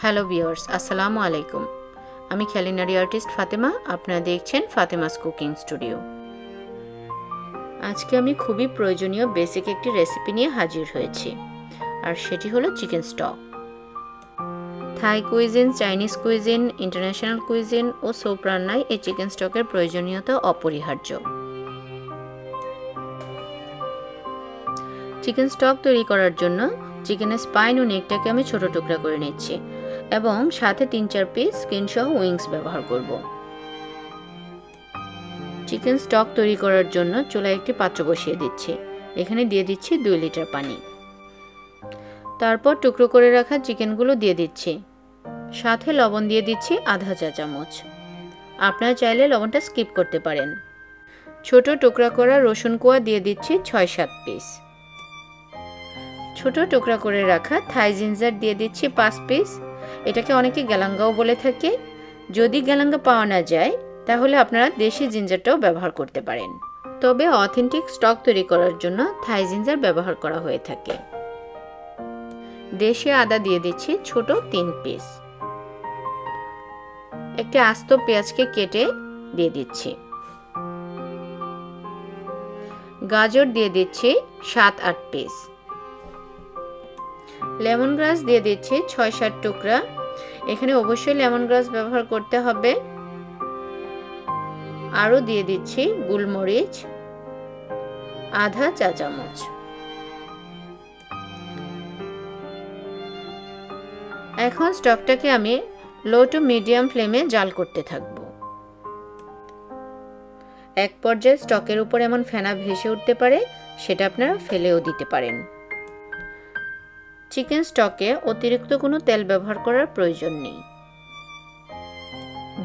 Hello viewers, আসসালামু আলাইকুম। আমি culinary আর্টিস্ট ফাতেমা। আপনারা দেখছেন ফাতেমাস কুকিং স্টুডিও। আজকে আমি খুবই প্রয়োজনীয় বেসিক একটি রেসিপি নিয়ে হাজির হয়েছি, আর সেটি হলো chicken stock. Thai cuisine, Chinese cuisine, international cuisine ও সোপ রান্নায় এই চিকেন স্টকের প্রয়োজনীয়তা অপরিহার্য। চিকেন স্টক তৈরি করার জন্য চিকেনের স্পাইন ও নেকটাকে আমি ছোট টুকরা করে নিচ্ছি এবং সাথে 3-4 পিস স্কিন সহ উইংস ব্যবহার করব। চিকেন স্টক তৈরি করার জন্য চুলায় একটি পাত্র বসিয়ে দিচ্ছি। এখানে দিয়ে দিচ্ছি 2 লিটার পানি। তারপর টুকরো করে রাখা চিকেনগুলো দিয়ে দিচ্ছি। সাথে লবণ দিয়ে দিচ্ছি আধা চা চামচ। আপনারা চাইলে লবণটা স্কিপ করতে পারেন। ছোট টুকরা করা রসুন কোয়া দিয়ে দিচ্ছি 6-7 পিস। ছোট টুকরা করে রাখা থাই জিঞ্জার দিয়ে দিচ্ছি 5 পিস। এটাকে অনেকে গ্যালাঙ্গাও বলে থাকে। যদি গ্যালাঙ্গা পাওয়া না যায় তাহলে আপনারা দেশি জিঞ্জারটাও ব্যবহার করতে পারেন, তবে অথেন্টিক স্টক তৈরি করার জন্য থাই জিঞ্জার ব্যবহার করা হয়ে থাকে। দেশি আদা দিয়ে দিচ্ছি ছোট 3 পিস। একটি আস্ত পেঁয়াজকে কেটে দিয়ে দিচ্ছি। গাজর দিয়ে দিচ্ছি 7-8 পিস। লেমন গ্রাস দিয়ে দিচ্ছি 6-7 টুকরা। এখানে অবশ্যই লেমন গ্রাস ব্যবহার করতে হবে। আরও দিয়ে দিচ্ছি গোলমরিচ আধা চা চামচ। এখন স্টকটাকে আমি লো টু মিডিয়াম ফ্লেমে জাল করতে থাকব। এক পর্যায়ে স্টকের উপর এমন ফেনা ভেসে উঠতে পারে, সেটা আপনারা ফেলেও দিতে পারেন। চিকেন স্টকে অতিরিক্ত কোনো তেল ব্যবহার করার প্রয়োজন নেই।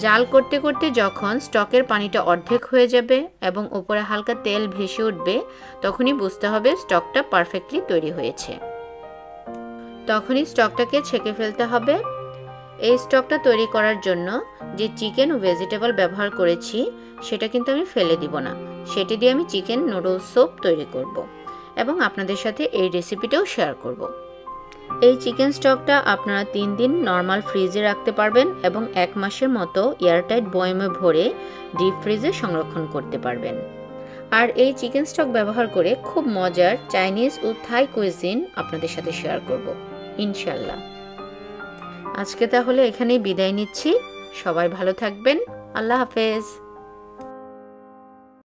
জাল করতে করতে যখন স্টকের পানিটা অর্ধেক হয়ে যাবে এবং উপরে হালকা তেল ভেসে উঠবে, তখনই বুঝতে হবে স্টকটা পারফেক্টলি তৈরি হয়েছে। তখনই স্টকটাকে ছেঁকে ফেলতে হবে। এই স্টকটা তৈরি করার জন্য যে চিকেন ও ভেজিটেবল ব্যবহার করেছি সেটা কিন্তু আমি ফেলে দিব না। সেটি দিয়ে আমি চিকেন নুডলস স্যুপ তৈরি করব এবং আপনাদের সাথে এই রেসিপিটাও শেয়ার করব। এই চিকেন স্টকটা আপনারা 3 দিন নর্মাল ফ্রিজে রাখতে পারবেন এবং 1 মাসের মতো এয়ারটাইট বয়ামে ভরে ডিপ ফ্রিজে সংরক্ষণ করতে পারবেন। আর এই চিকেন স্টক ব্যবহার করে খুব মজার চাইনিজ ও থাই কুইজিন আপনাদের সাথে শেয়ার করব ইনশাআল্লাহ। আজকে তাহলে এখানেই বিদায় নিচ্ছি। সবাই ভালো থাকবেন। আল্লাহ হাফেজ।